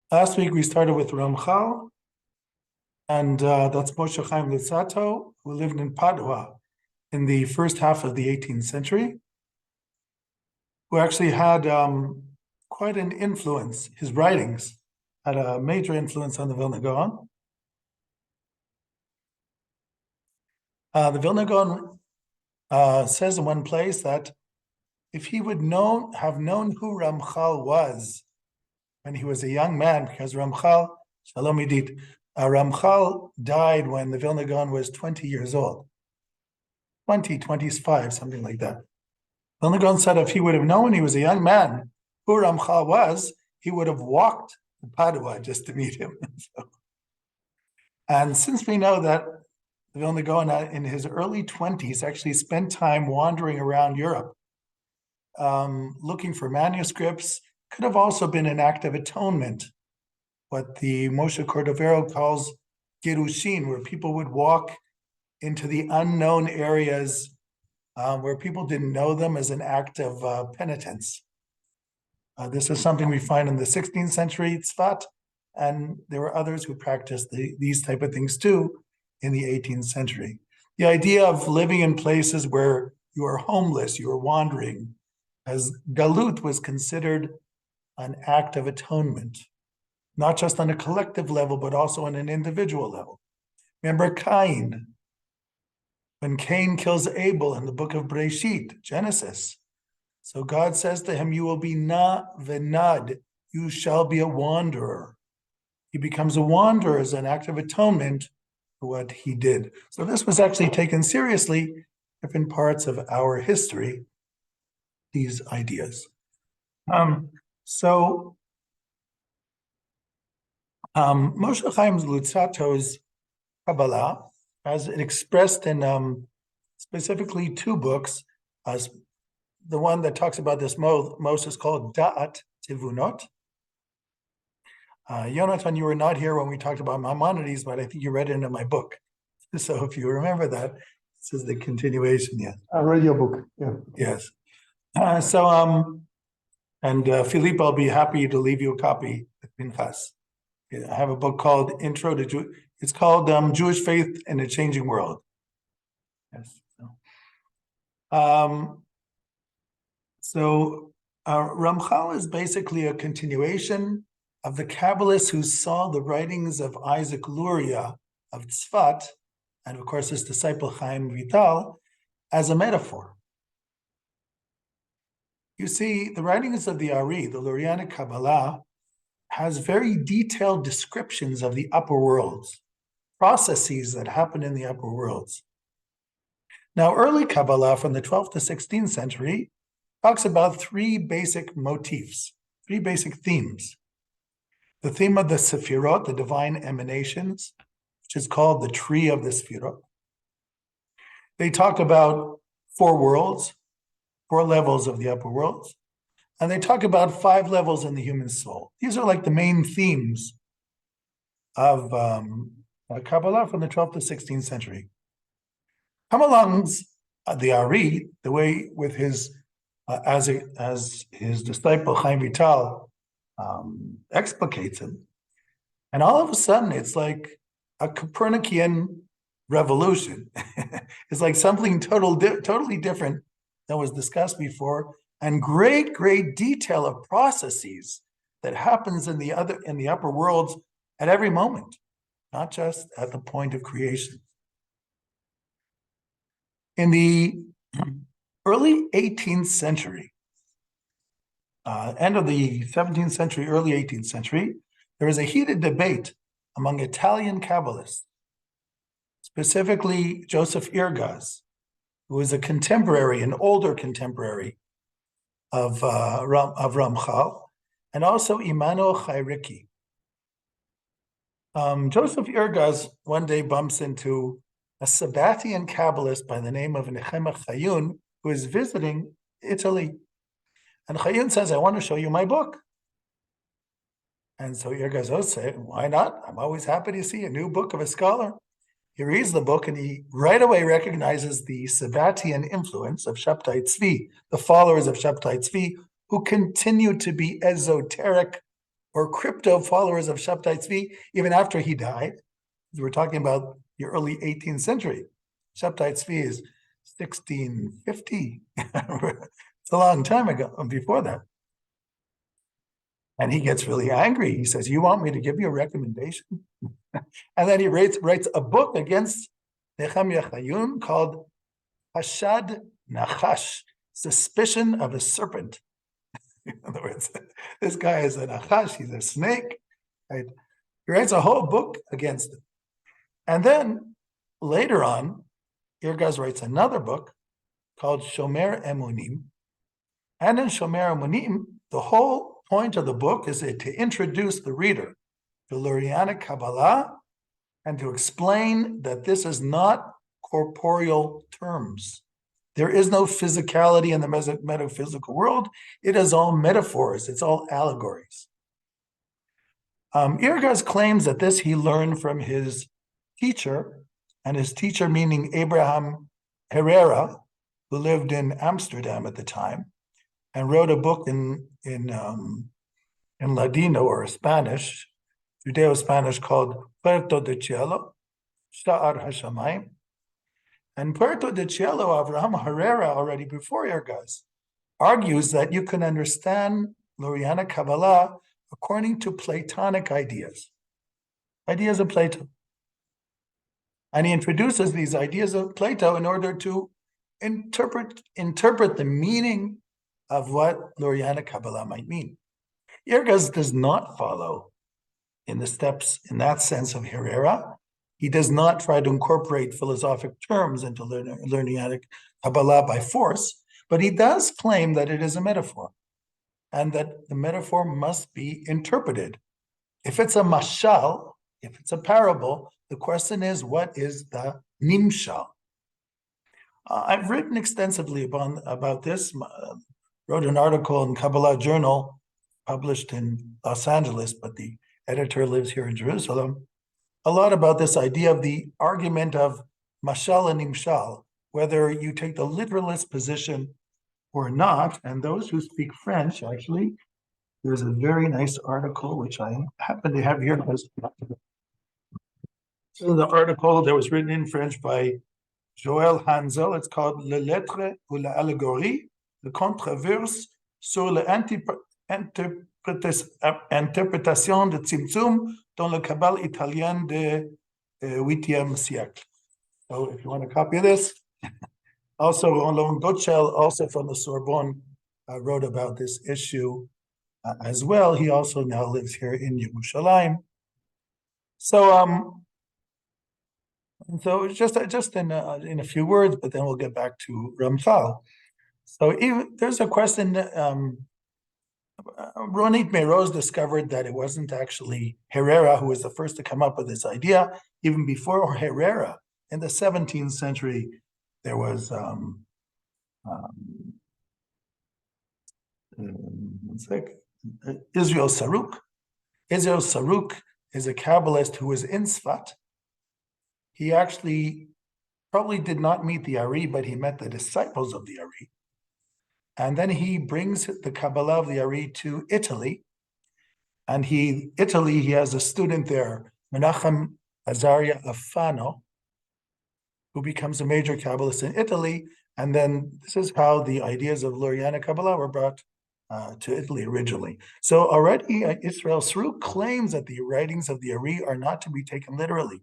Last week we started with Ramchal, and that's Moshe Chaim Luzzatto, who lived in Padua in the first half of the 18th century, who actually had quite an influence. His writings had a major influence on the Vilna Gaon. The Vilna Gaon says in one place that if he would have known who Ramchal was when he was a young man, because Ramchal, Shalom Idit, Ramchal died when the Vilna Gaon was 20 years old. 25, something like that. Vilna Gaon said if he would have known when he was a young man who Ramchal was, he would have walked to Padua just to meet him. And since we know that the Vilna Gaon in his early 20s actually spent time wandering around Europe, looking for manuscripts, could have also been an act of atonement, what the Moshe Cordovero calls Gerushin, where people would walk into the unknown areas where people didn't know them as an act of penitence. This is something we find in the 16th century Tzfat, and there were others who practiced these type of things too in the 18th century. The idea of living in places where you are homeless, you are wandering, as galut was considered an act of atonement, not just on a collective level, but also on an individual level. Remember Cain, when Cain kills Abel in the book of Breshit, Genesis. So God says to him, you will be na venad, you shall be a wanderer. He becomes a wanderer as an act of atonement for what he did. So this was actually taken seriously different parts of our history, these ideas. Moshe Chaim Luzzatto's Kabbalah, as it expressed in specifically two books, as the one that talks about this most is called Da'at Tivunot. Yonatan, you were not here when we talked about Maimonides, but I think you read it in my book. So if you remember that, this is the continuation, yes. I read your book, yeah. Yes. Philippe, I'll be happy to leave you a copy at Pinchas. I have a book called Intro to it's called Jewish Faith in a Changing World. Yes. Ramchal is basically a continuation of the Kabbalists who saw the writings of Isaac Luria of Tzfat, and of course his disciple Chaim Vital, as a metaphor. You see, the writings of the Ari, the Lurianic Kabbalah, has very detailed descriptions of the upper worlds, processes that happen in the upper worlds. Now, early Kabbalah from the 12th to 16th century talks about three basic motifs, three basic themes. The theme of the Sefirot, the divine emanations, which is called the tree of the Sefirot. They talk about four worlds, four levels of the upper worlds, and they talk about 5 levels in the human soul. These are like the main themes of Kabbalah from the 12th to 16th century. Come along the Ari, the way with his, as his disciple Chaim Vital explicates him, and all of a sudden it's like a Copernican revolution. It's like something totally different that was discussed before, and great detail of processes that happens in the upper worlds at every moment, not just at the point of creation. In the early 18th century, end of the 17th century, early 18th century, there was a heated debate among Italian Kabbalists, specifically Joseph Irgaz, who was a contemporary, an older contemporary of Ramchal, and also Immanuel Chayriki. Joseph Irgaz one day bumps into a Sabbatian Kabbalist by the name of Nechemia Chayun, who is visiting Italy. And Chayun says, I want to show you my book. And so Irgaz says, why not? I'm always happy to see a new book of a scholar. He reads the book and he right away recognizes the Sabbatian influence of Shabtai Tzvi, the followers of Shabtai Tzvi, who continue to be esoteric or crypto followers of Shabtai Tzvi, even after he died. We're talking about the early 18th century. Shabtai Tzvi is 1650. It's a long time ago, before that. And he gets really angry. He says, you want me to give you a recommendation? And then he writes a book against Nehemiah Chayun called Hashad Nachash, Suspicion of a Serpent. In other words, this guy is a Nachash, he's a snake. Right? He writes a whole book against it. And then later on, Irgaz writes another book called Shomer Emunim. And in Shomer Emunim, the whole point of the book is to introduce the reader to Lurianic Kabbalah and to explain that this is not corporeal terms. There is no physicality in the metaphysical world. It is all metaphors. It's all allegories. Irgaz claims that this he learned from his teacher, and his teacher meaning Abraham Herrera, who lived in Amsterdam at the time, and wrote a book in Ladino or Spanish, Judeo-Spanish, called Puerto de Cielo, Sha'ar Hashamayim. And Puerto de Cielo, Abraham Herrera, already before Irgaz, argues that you can understand Lurianic Kabbalah according to Platonic ideas of Plato. And he introduces these ideas of Plato in order to interpret the meaning of what Lurianic Kabbalah might mean. Irgaz does not follow in the steps, in that sense, of Herrera. He does not try to incorporate philosophic terms into Lurianic Kabbalah by force, but he does claim that it is a metaphor and that the metaphor must be interpreted. If it's a mashal, if it's a parable, the question is, what is the nimshal? I've written extensively about this, wrote an article in Kabbalah Journal, published in Los Angeles, but the editor lives here in Jerusalem, a lot about this idea of the argument of mashal and nimshal, whether you take the literalist position or not. And those who speak French, actually, there's a very nice article, which I happen to have here. So the article that was written in French by Joël Hansel, it's called Le Lettre ou l'Allégorie, le controverse sur l'interprétation de Tzimtzum dans le Kabbale italien du 8e siècle. So if you want a copy of this, also Roland Gotschel, also from the Sorbonne, wrote about this issue as well. He also now lives here in Yerushalayim. So just in a few words, but then we'll get back to Ramchal. So there's a question. Ronit Meroz discovered that it wasn't actually Herrera who was the first to come up with this idea. Even before Herrera, in the 17th century, there was Israel Saruk. Israel Saruk is a Kabbalist who was in Sfat. He actually probably did not meet the Ari, but he met the disciples of the Ari. And then he brings the Kabbalah of the Ari to Italy. And he has a student there, Menachem Azaria of Fano, who becomes a major Kabbalist in Italy. And then this is how the ideas of Lurianic Kabbalah were brought to Italy originally. So already Israel Saruk claims that the writings of the Ari are not to be taken literally.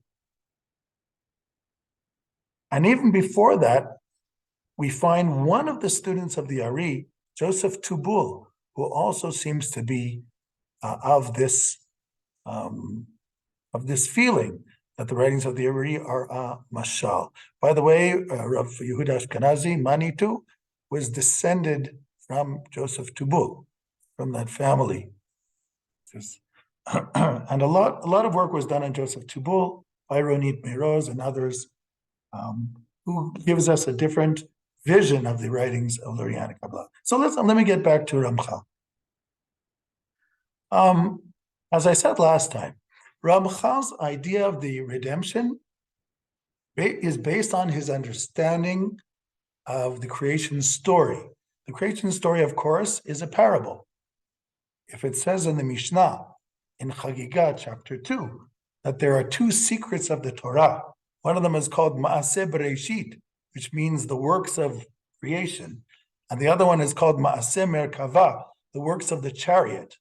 And even before that, we find one of the students of the Ari, Joseph Tubul, who also seems to be of this feeling that the writings of the Ari are mashal. By the way, Rav Yehuda Ashkenazi, Manitou, was descended from Joseph Tubul, from that family. And a lot of work was done on Joseph Tubul by Ronit Meroz and others, who gives us a different vision of the writings of Lurianic Kabbalah. So let me get back to Ramchal. As I said last time, Ramchal's idea of the redemption is based on his understanding of the creation story. The creation story, of course, is a parable. If it says in the Mishnah in Chagiga, chapter 2, that there are two secrets of the Torah. One of them is called Maaseh Bereshit, which means the works of creation. And the other one is called Maaseh Merkava, the works of the chariot.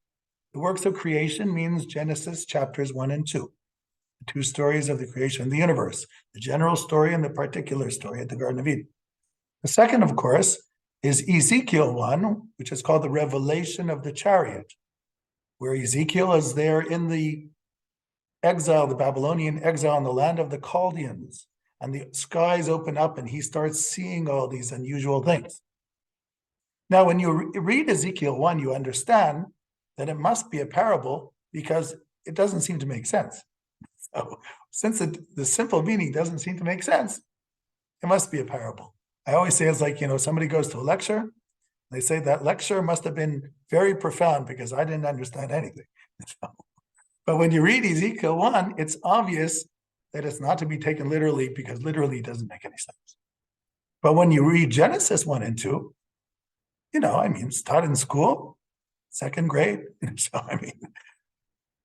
The works of creation means Genesis chapters 1 and 2, the two stories of the creation of the universe, the general story and the particular story at the Garden of Eden. The second, of course, is Ezekiel 1, which is called the revelation of the chariot, where Ezekiel is there in the exile, the Babylonian exile in the land of the Chaldeans, and the skies open up and he starts seeing all these unusual things. Now, when you read Ezekiel 1, you understand that it must be a parable because it doesn't seem to make sense. So, since the simple meaning doesn't seem to make sense, it must be a parable. I always say it's like, somebody goes to a lecture, they say that lecture must have been very profound because I didn't understand anything. But when you read Ezekiel 1, it's obvious that it's not to be taken literally because literally it doesn't make any sense. But when you read Genesis 1 and 2, it's taught in school, second grade.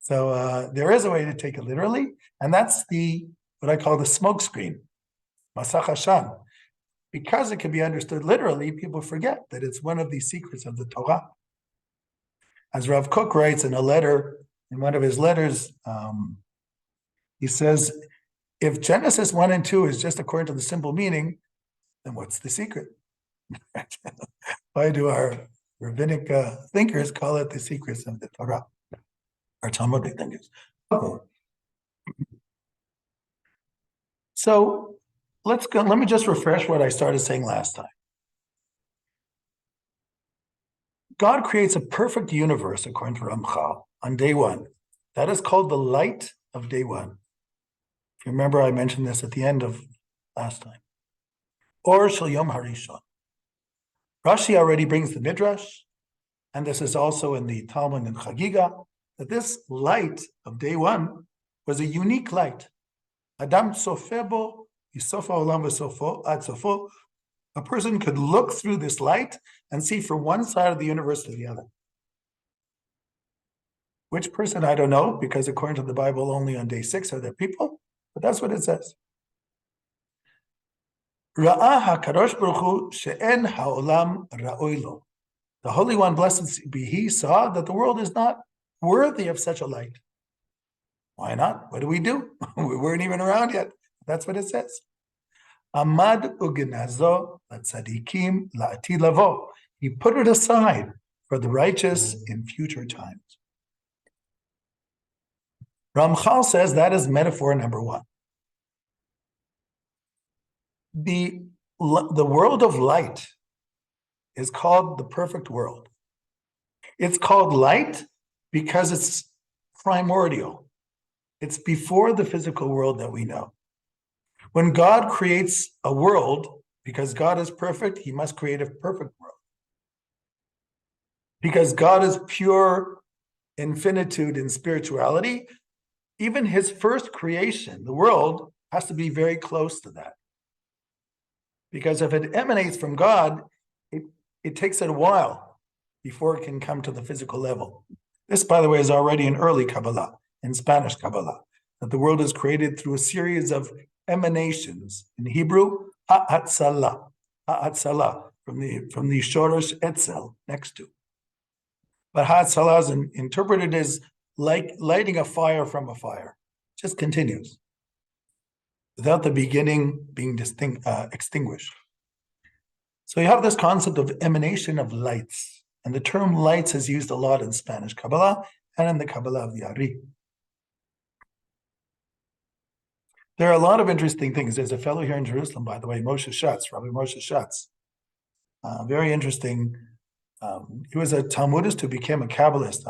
So there is a way to take it literally, and that's what I call the smoke screen, Masach Hashan. Because it can be understood literally, people forget that it's one of the secrets of the Torah. As Rav Kook writes in one of his letters, he says, if Genesis 1 and 2 is just according to the simple meaning, then what's the secret? Why do our rabbinic thinkers call it the secrets of the Torah? Our Talmudic thinkers. Okay. So let me just refresh what I started saying last time. God creates a perfect universe, according to Ramchal, on day one. That is called the light of day one. If you remember, I mentioned this at the end of last time. Or Shel Yom Harishon. Rashi already brings the Midrash, and this is also in the Talmud and Chagiga, that this light of day one was a unique light. Adam Sofebo, Yisofa Olam V'Sofo, Ad Sofo. A person could look through this light and see from one side of the universe to the other. Which person, I don't know, because according to the Bible, only on day 6 are there people, but that's what it says. Ra'ah HaKadosh Baruch Hu she'en ha'olam ra'oi lo. The Holy One, blessed be He, saw that the world is not worthy of such a light. Why not? What do? We weren't even around yet. That's what it says. Amad ugenazo latzadikim la'atid lavo. He put it aside for the righteous in future times. Ramchal says that is metaphor number 1. The world of light is called the perfect world. It's called light because it's primordial. It's before the physical world that we know. When God creates a world, because God is perfect, He must create a perfect world. Because God is pure infinitude in spirituality, even His first creation, the world, has to be very close to that. Because if it emanates from God, it takes it a while before it can come to the physical level. This, by the way, is already in early Kabbalah, in Spanish Kabbalah, that the world is created through a series of emanations. In Hebrew, ha'atzalah, from the shorish etzel, next to. But ha'atzalah is interpreted as like lighting a fire from a fire. It just continues, without the beginning being extinguished. So you have this concept of emanation of lights. And the term lights is used a lot in Spanish Kabbalah and in the Kabbalah of the Ari. There are a lot of interesting things. There's a fellow here in Jerusalem, by the way, Moshe Schatz, Rabbi Moshe Schatz. Very interesting. He was a Talmudist who became a Kabbalist.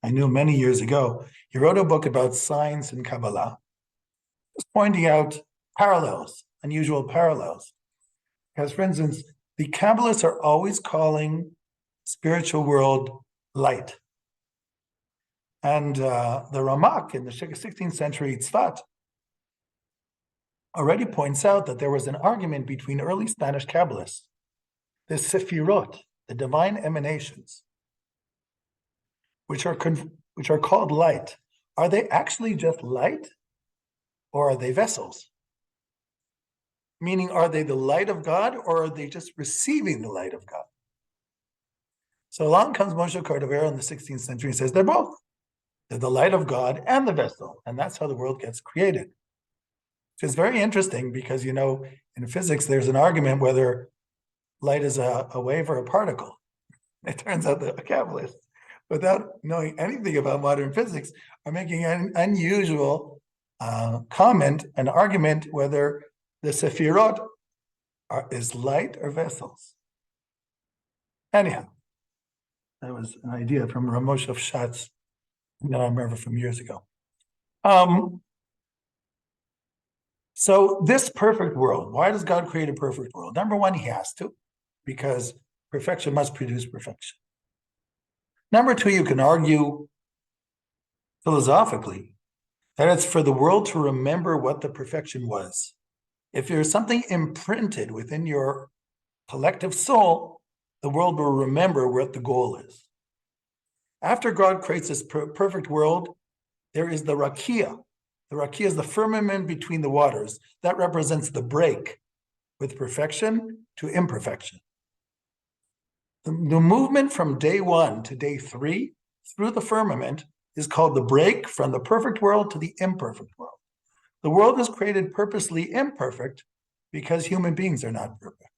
I knew many years ago. He wrote a book about science and Kabbalah, just pointing out parallels, unusual parallels. Because, for instance, the Kabbalists are always calling spiritual world light. And the Ramak in the 16th century Tzfat already points out that there was an argument between early Spanish Kabbalists, the Sefirot, the divine emanations, which are which are called light, are they actually just light, or are they vessels? Meaning, are they the light of God, or are they just receiving the light of God? So along comes Moshe Cordovero in the 16th century and says they're both. They're the light of God and the vessel, and that's how the world gets created. Which is very interesting because, in physics, there's an argument whether light is a wave or a particle. It turns out that Kabbalists, without knowing anything about modern physics, are making an unusual comment, an argument whether the Sephirot is light or vessels. Anyhow, that was an idea from Ramchal Schatz that I remember from years ago. So this perfect world, why does God create a perfect world? Number one, he has to, because perfection must produce perfection. Number two, you can argue philosophically that it's for the world to remember what the perfection was. If there's something imprinted within your collective soul, the world will remember what the goal is. After God creates this perfect world, there is the rakia. The rakia is the firmament between the waters. That represents the break with perfection to imperfection. The movement from day one to day three through the firmament is called the break from the perfect world to the imperfect world. The world is created purposely imperfect because human beings are not perfect.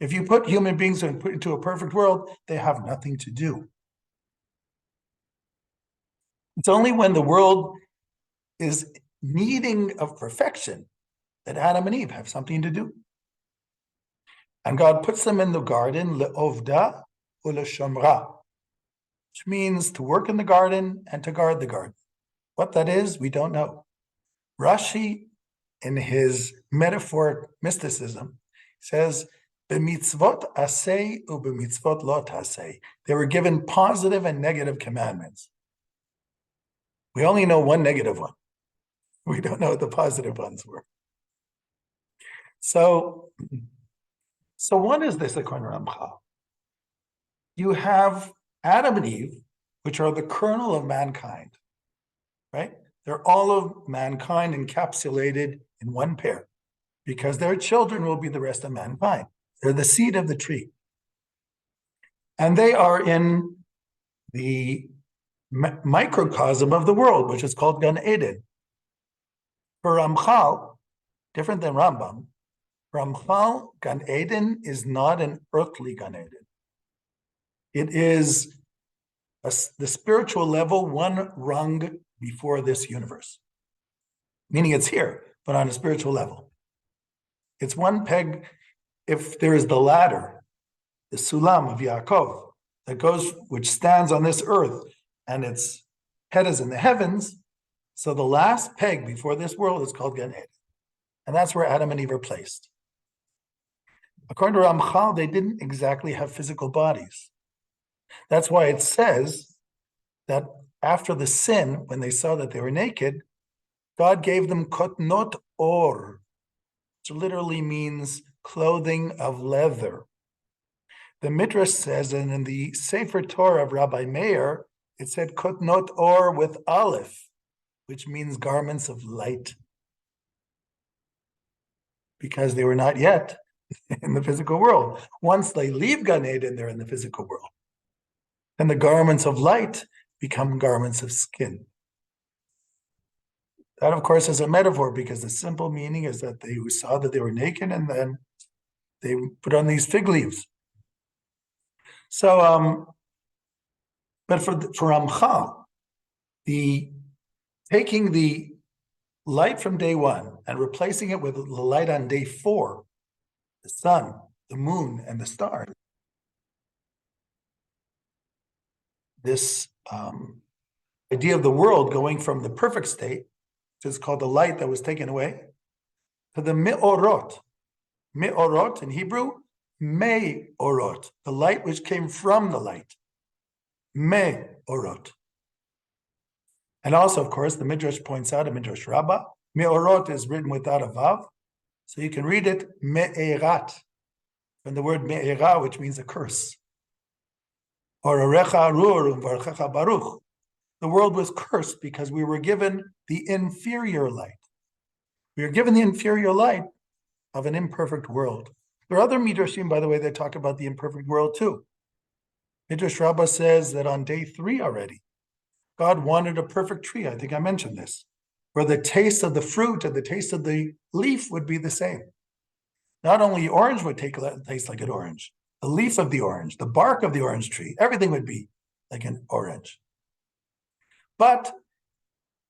If you put human beings into a perfect world, they have nothing to do. It's only when the world is needing of perfection that Adam and Eve have something to do. And God puts them in the garden, le'ovda u'le'shomra, which means to work in the garden and to guard the garden. What that is, we don't know. Rashi, in his metaphoric mysticism, says, "B'mitzvot asay u'b'mitzvot lo tasay." They were given positive and negative commandments. We only know one negative one. We don't know what the positive ones were. So what is this according to Ramchal? You have Adam and Eve, which are the kernel of mankind, right? They're all of mankind encapsulated in one pair, because their children will be the rest of mankind. They're the seed of the tree. And they are in the microcosm of the world, which is called Gan Eden. For Ramchal, different than Rambam, Ramchal, Gan Eden is not an earthly Gan Eden. It is the spiritual level, one rung before this universe. Meaning it's here, but on a spiritual level. It's one peg. If there is the ladder, the sulam of Yaakov, that goes, which stands on this earth, and its head is in the heavens, so the last peg before this world is called Gan Eden. And that's where Adam and Eve are placed. According to Ramchal, they didn't exactly have physical bodies. That's why it says that after the sin, when they saw that they were naked, God gave them kotnot or, which literally means clothing of leather. The Midrash says, and in the Sefer Torah of Rabbi Meir, it said kotnot or with aleph, which means garments of light, because they were not yet in the physical world. Once they leave Gan Eden, they're in the physical world. And the garments of light become garments of skin. That, of course, is a metaphor, because the simple meaning is that they saw that they were naked and then they put on these fig leaves. So, but for Ramchal, taking the light from day one and replacing it with the light on day four, the sun, the moon, and the stars, this idea of the world going from the perfect state, which is called the light that was taken away, to the me'orot. Me'orot in Hebrew, me'orot, the light which came from the light. Me'orot. And also, of course, the Midrash points out, a Midrash Rabbah, me'orot is written without a vav, so you can read it me'erat, from the word me'era, which means a curse. Or arecha arur u'varchecha baruch. the world was cursed because we were given the inferior light. We are given the inferior light of an imperfect world. There are other midrashim, by the way, that talk about the imperfect world too. Midrash Rabbah says that on day 3 already, God wanted a perfect tree. I think I mentioned this, where the taste of the fruit and the taste of the leaf would be the same. Not only orange would taste like an orange, the leaf of the orange, the bark of the orange tree, everything would be like an orange. But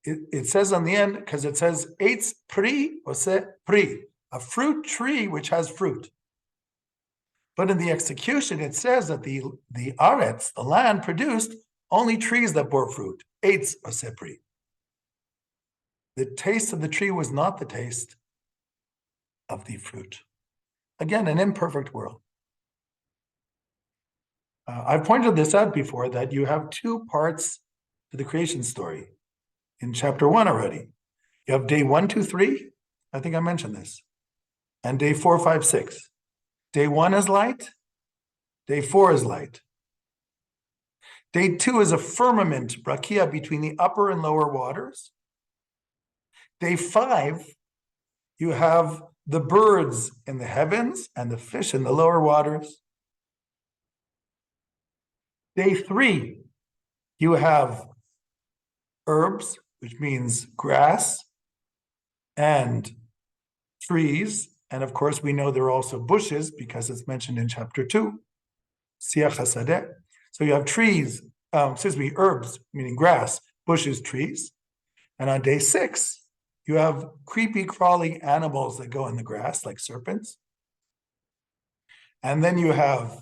it says on the end, because it says, eitz pri ose pri, a fruit tree which has fruit. But in the execution, it says that the aretz, the land, produced only trees that bore fruit, eitz ose pri. The taste of the tree was not the taste of the fruit. Again, an imperfect world. I've pointed this out before, that you have 2 parts to the creation story in chapter 1 already. You have day 1, 2, 3. I think I mentioned this. And day 4, 5, 6. Day 1 is light. Day 4 is light. Day 2 is a firmament, brakia, between the upper and lower waters. Day 5, you have the birds in the heavens and the fish in the lower waters. Day 3, you have herbs, which means grass and trees. And of course, we know there are also bushes because it's mentioned in chapter 2, Siach HaSadeh. So you have trees, herbs, meaning grass, bushes, trees. And on day 6, you have creepy, crawling animals that go in the grass, like serpents. And then you have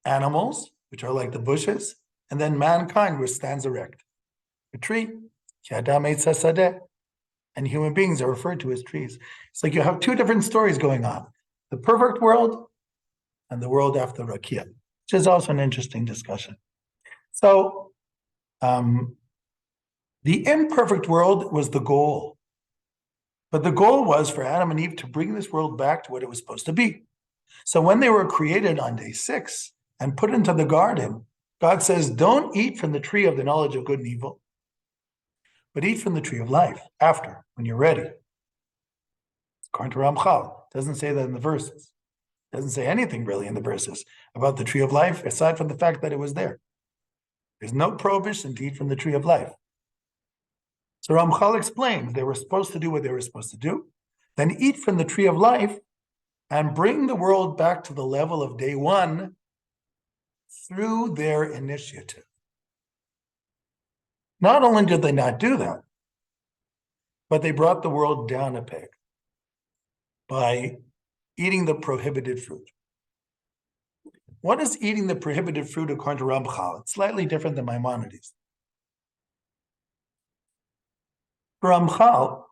animals, which are like the bushes, and then mankind, which stands erect. A tree, and human beings are referred to as trees. It's like you have 2 different stories going on: the perfect world and the world after Rakia, which is also an interesting discussion. So, the imperfect world was the goal. But the goal was for Adam and Eve to bring this world back to what it was supposed to be. So when they were created on day 6 and put into the garden, God says, don't eat from the tree of the knowledge of good and evil, but eat from the tree of life after, when you're ready. According to Ramchal, it doesn't say that in the verses. It doesn't say anything really in the verses about the tree of life, aside from the fact that it was there. There's no prohibition to eat from the tree of life. So Ramchal explains they were supposed to do what they were supposed to do, then eat from the tree of life and bring the world back to the level of day 1 through their initiative. Not only did they not do that, but they brought the world down a peg by eating the prohibited fruit. What is eating the prohibited fruit according to Ramchal? It's slightly different than Maimonides. For Ramchal,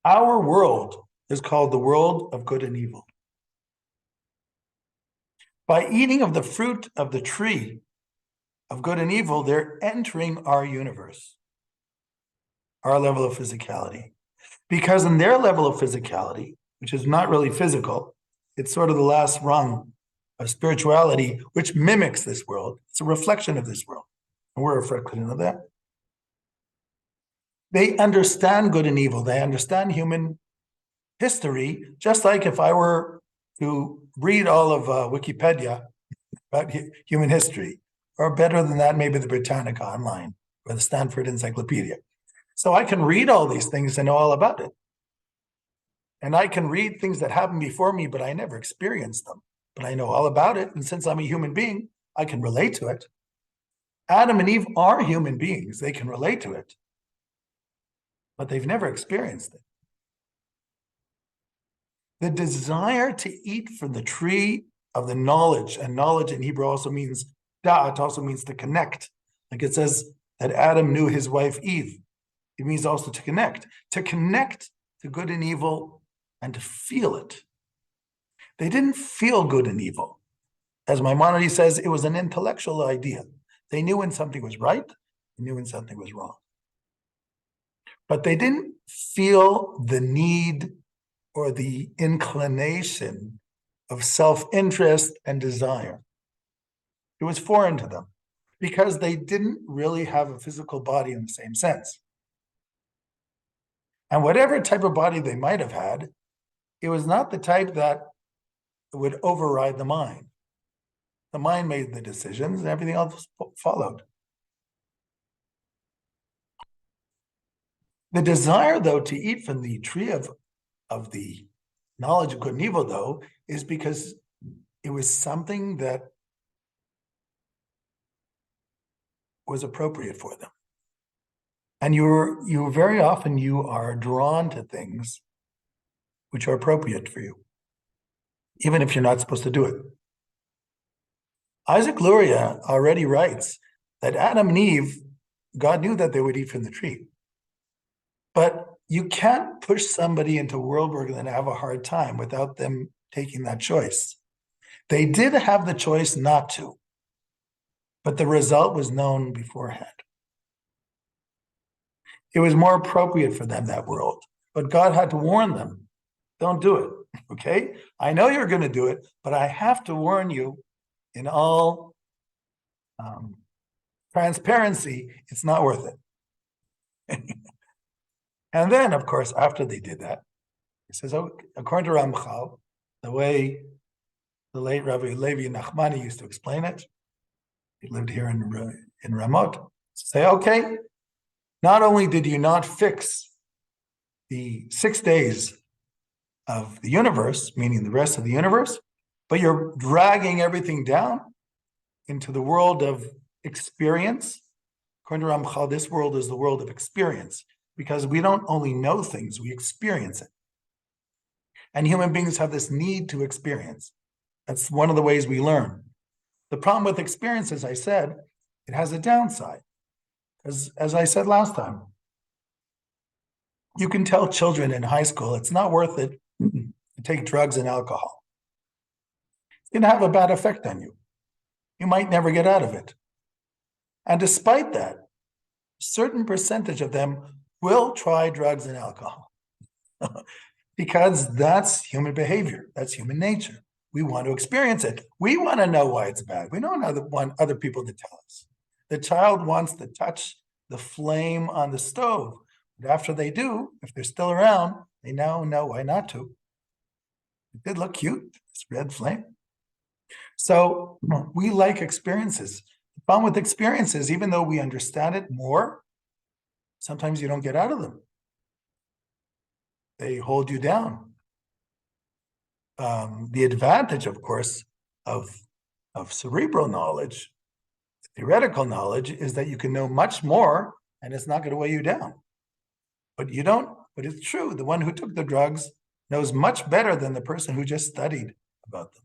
our world is called the world of good and evil. By eating of the fruit of the tree of good and evil, they're entering our universe, our level of physicality. Because in their level of physicality, which is not really physical, it's sort of the last rung of spirituality, which mimics this world. It's a reflection of this world. And we're a reflection of that. They understand good and evil. They understand human history, just like if I were to read all of Wikipedia about human history, or better than that, maybe the Britannica Online or the Stanford Encyclopedia. So I can read all these things and know all about it. And I can read things that happened before me, but I never experienced them. But I know all about it. And since I'm a human being, I can relate to it. Adam and Eve are human beings. They can relate to it. But they've never experienced it. The desire to eat from the tree of the knowledge, and knowledge in Hebrew also means da'at, also means to connect. Like it says that Adam knew his wife Eve. It means also to connect to good and evil and to feel it. They didn't feel good and evil. As Maimonides says, it was an intellectual idea. They knew when something was right, they knew when something was wrong. But they didn't feel the need or the inclination of self-interest and desire. It was foreign to them. because they didn't really have a physical body in the same sense. And whatever type of body they might have had, it was not the type that would override the mind. The mind made the decisions, and everything else followed. The desire, though, to eat from the tree of the knowledge of good and evil, though, is because it was something that was appropriate for them. And you very often you are drawn to things which are appropriate for you, even if you're not supposed to do it. Isaac Luria already writes that Adam and Eve, God knew that they would eat from the tree. But you can't push somebody into a world where they're going to have a hard time without them taking that choice. They did have the choice not to, but the result was known beforehand. It was more appropriate for them, that world. But God had to warn them, don't do it, okay? I know you're going to do it, but I have to warn you in all transparency, it's not worth it. And then, of course, after they did that, he says, oh, according to Ramchal, the way the late Rabbi Levi Nachmani used to explain it, he lived here in Ramot, say, okay, not only did you not fix the 6 days of the universe, meaning the rest of the universe, but you're dragging everything down into the world of experience. According to Ramchal, this world is the world of experience, because we don't only know things, we experience it. And human beings have this need to experience. That's one of the ways we learn. The problem with experience, as I said, it has a downside. As I said last time, you can tell children in high school it's not worth it to take drugs and alcohol. It's going to have a bad effect on you. You might never get out of it. And despite that, a certain percentage of them will try drugs and alcohol because that's human behavior. That's human nature. We want to experience it. We want to know why it's bad. We don't want other people to tell us. The child wants to touch the flame on the stove. But after they do, if they're still around, they now know why not to. It did look cute, this red flame. So we like experiences. The problem with experiences, even though we understand it more, sometimes you don't get out of them. They hold you down. The advantage, of course, of cerebral knowledge, theoretical knowledge, is that you can know much more and it's not going to weigh you down. But you don't, but it's true. The one who took the drugs knows much better than the person who just studied about them.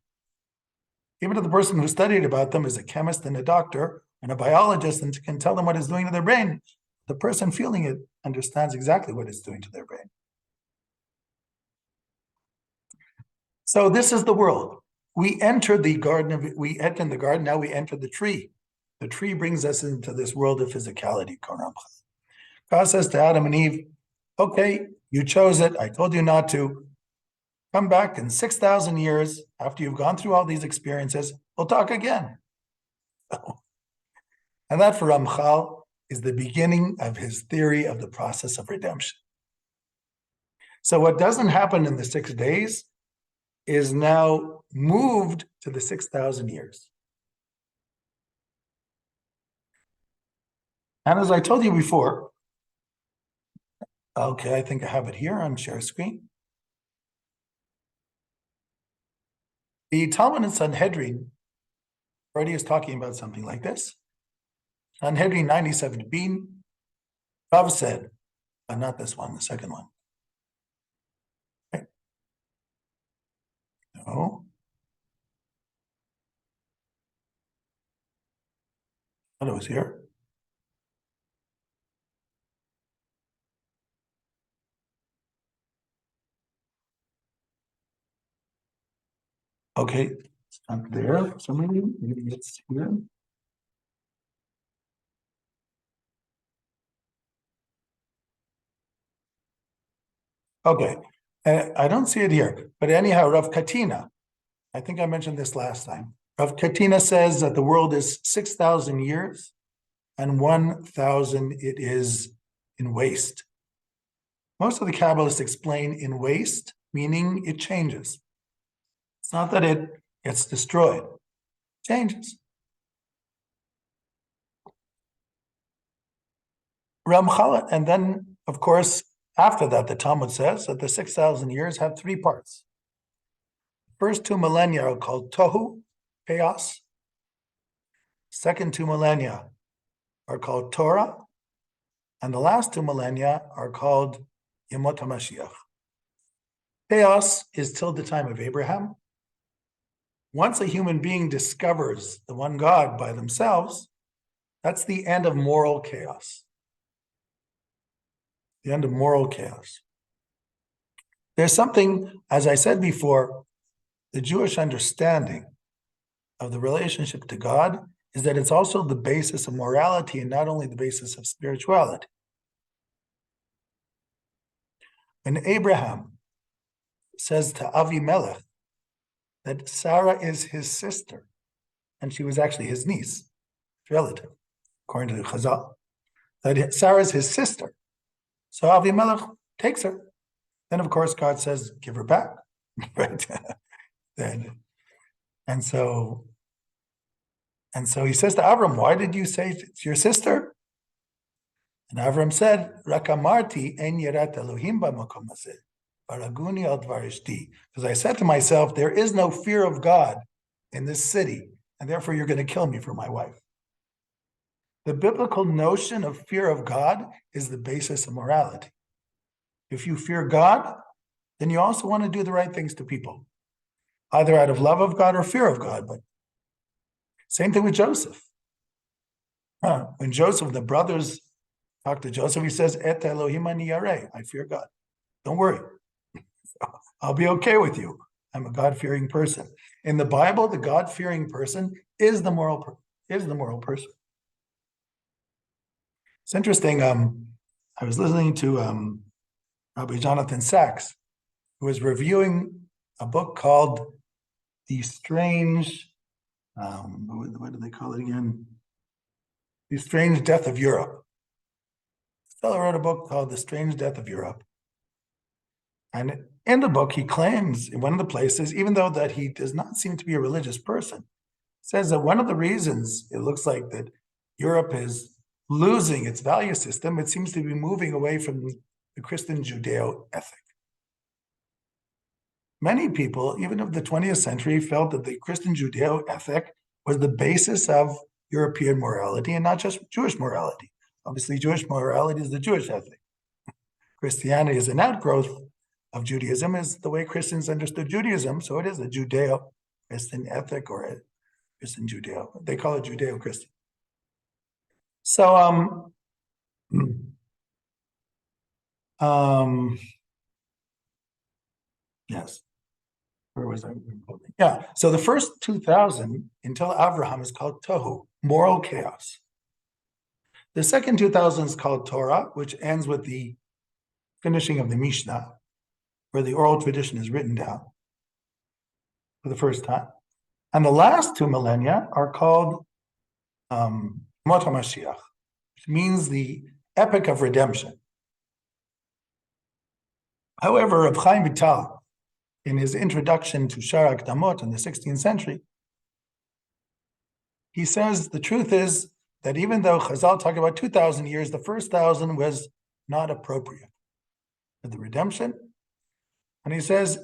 Even if the person who studied about them is a chemist and a doctor and a biologist and can tell them what it's doing to their brain, the person feeling it understands exactly what it's doing to their brain. So this is the world. We enter the garden, we enter the garden, now we enter the tree. The tree brings us into this world of physicality. God says to Adam and Eve, okay, you chose it, I told you not to. Come back in 6,000 years after you've gone through all these experiences, we'll talk again. And that for Ramchal is the beginning of his theory of the process of redemption. So what doesn't happen in the 6 days is now moved to the 6,000 years. And as I told you before, okay, I think I have it here on share screen. The Talmud and Sanhedrin already is talking about something like this. Sanhedrin 97b, Rav said, not this one, the second one. Okay. No. I thought it was here. Okay, it's not there for some reason. Maybe it's here. Okay, I don't see it here. But anyhow, Rav Katina, I think I mentioned this last time. Rav Katina says that the world is 6,000 years and 1,000 it is in waste. Most of the Kabbalists explain in waste, meaning it changes. It's not that it gets destroyed, it changes. Ramchal, and then, of course, after that, the Talmud says that the 6,000 years have three parts. The first two millennia are called Tohu, chaos. Second two millennia are called Torah. And the last two millennia are called Yemot HaMashiach. Chaos is till the time of Abraham. Once a human being discovers the one God by themselves, that's the end of moral chaos. The end of moral chaos. There's something, as I said before, the Jewish understanding of the relationship to God is that it's also the basis of morality and not only the basis of spirituality. When Abraham says to Avimelech that Sarah is his sister, and she was actually his niece, relative, according to the Chazal, that Sarah is his sister. So Avimelech takes her. Then, of course, God says, give her back. Right? And so he says to Avram, why did you say it's your sister? And Avram said, Rakamarti en yirat Elohim b'makom hazeh, baraguni al dvar ishti. Because I said to myself, there is no fear of God in this city, and therefore you're going to kill me for my wife. The biblical notion of fear of God is the basis of morality. If you fear God, then you also want to do the right things to people, either out of love of God or fear of God. But same thing with Joseph. When Joseph, the brothers talk to Joseph, he says, Et Elohim ani yareh, I fear God. Don't worry. I'll be okay with you. I'm a God-fearing person. In the Bible, the God-fearing person is the moral person. It's interesting. I was listening to Rabbi Jonathan Sachs, who was reviewing a book called The Strange, what do they call it again? The Strange Death of Europe. This fellow wrote a book called The Strange Death of Europe. And in the book, he claims in one of the places, even though that he does not seem to be a religious person, says that one of the reasons it looks like that Europe is losing its value system, it seems to be moving away from the Christian Judeo ethic. Many people, even of the 20th century, felt that the Christian Judeo ethic was the basis of European morality and not just Jewish morality. Obviously, Jewish morality is the Jewish ethic. Christianity is an outgrowth of Judaism, is the way Christians understood Judaism, so it is a Judeo-Christian ethic or a Christian Judeo. They call it Judeo-Christian. So, yes. Where was I? Yeah. So the first 2,000 until Abraham is called Tohu, moral chaos. The second 2,000 is called Torah, which ends with the finishing of the Mishnah, where the oral tradition is written down for the first time. And the last two millennia are called Yemot HaMashiach, which means the epic of redemption. However, Reb Chaim Vital, in his introduction to Shar HaKdamot in the 16th century, he says the truth is that even though Chazal talk about 2,000 years, the first 1,000 was not appropriate for the redemption. And he says,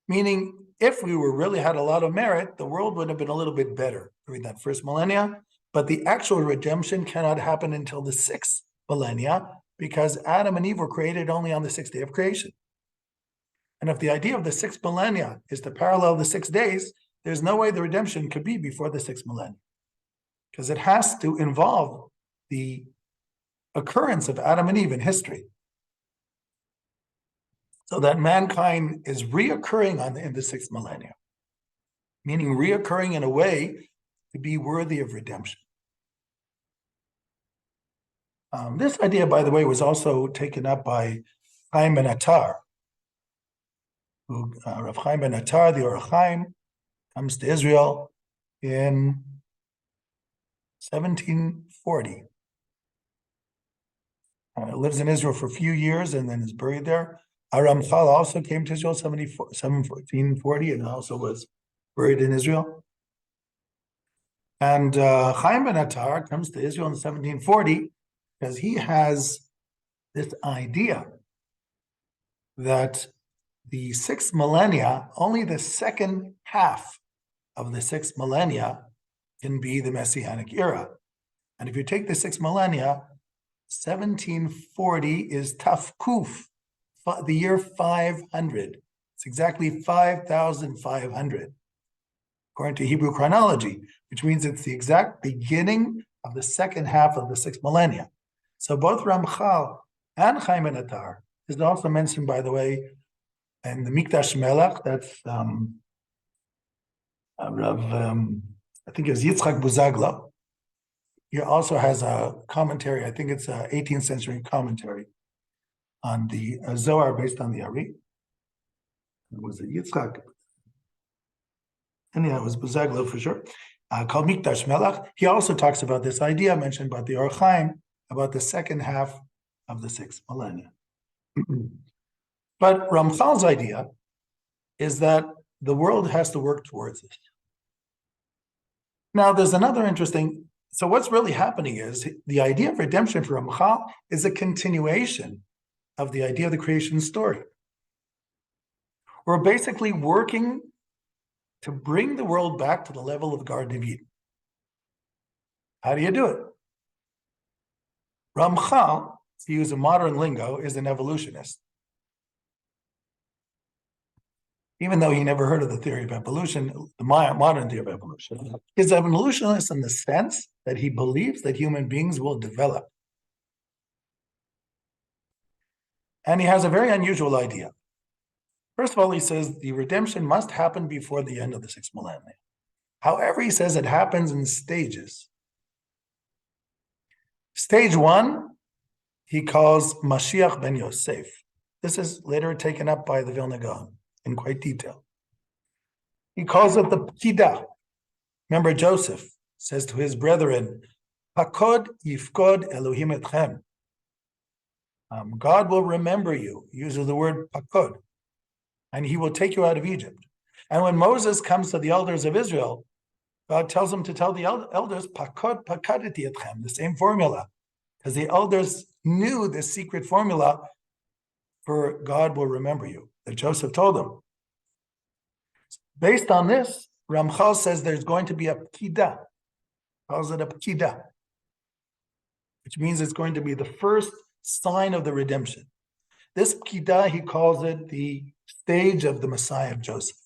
meaning if we were really had a lot of merit, the world would have been a little bit better during that first millennia, but the actual redemption cannot happen until the sixth millennia because Adam and Eve were created only on the sixth day of creation. And if the idea of the sixth millennia is to parallel the 6 days, there's no way the redemption could be before the sixth millennia, because it has to involve the occurrence of Adam and Eve in history, so that mankind is reoccurring in the sixth millennia, meaning reoccurring in a way to be worthy of redemption. This idea, by the way, was also taken up by Chaim ben Attar, who Rav Chaim ben Attar, the Or Chaim, comes to Israel in 1740. Lives in Israel for a few years and then is buried there. Ramchal also came to Israel 1740 and also was buried in Israel. And Chaim ben Attar comes to Israel in 1740 because he has this idea that the 6 millennia, only the second half of the 6 millennia can be the Messianic era. And if you take the 6 millennia, 1740 is Taf Kuf, the year 500. It's exactly 5,500, according to Hebrew chronology, which means it's the exact beginning of the second half of the 6 millennia. So both Ramchal and Chaim ben Attar is also mentioned, by the way, in the Mikdash Melech. That's I think it's Yitzchak Buzagla. He also has a commentary. I think it's an 18th century commentary on the Zohar based on the Ari. Was it Yitzchak? And yeah, it was Buzagla for sure. Called Mikdash Melech. He also talks about this idea mentioned by the Or Chaim about the second half of the 6th millennia. But Ramchal's idea is that the world has to work towards it. Now, there's another interesting. So what's really happening is the idea of redemption for Ramchal is a continuation of the idea of the creation story. We're basically working to bring the world back to the level of the Garden of Eden. How do you do it? Ramchal, to use a modern lingo, is an evolutionist. Even though he never heard of the theory of evolution, the modern theory of evolution, is an evolutionist in the sense that he believes that human beings will develop. And he has a very unusual idea. First of all, he says the redemption must happen before the end of the 6th millennium. However, he says it happens in stages. Stage 1, he calls Mashiach ben Yosef. This is later taken up by the Vilna Gaon in quite detail. He calls it the Pkida. Remember, Joseph says to his brethren, Pakod yifkod Elohim etchem. God will remember you. He uses the word Pakod. And he will take you out of Egypt. And when Moses comes to the elders of Israel, God tells him to tell the elders, Pakod pakadeti etchem, the same formula. Because the elders knew this secret formula for God will remember you, that Joseph told them. Based on this, Ramchal says there's going to be a pkida, calls it a pkida, which means it's going to be the first sign of the redemption. This pkida, he calls it the stage of the Messiah of Joseph.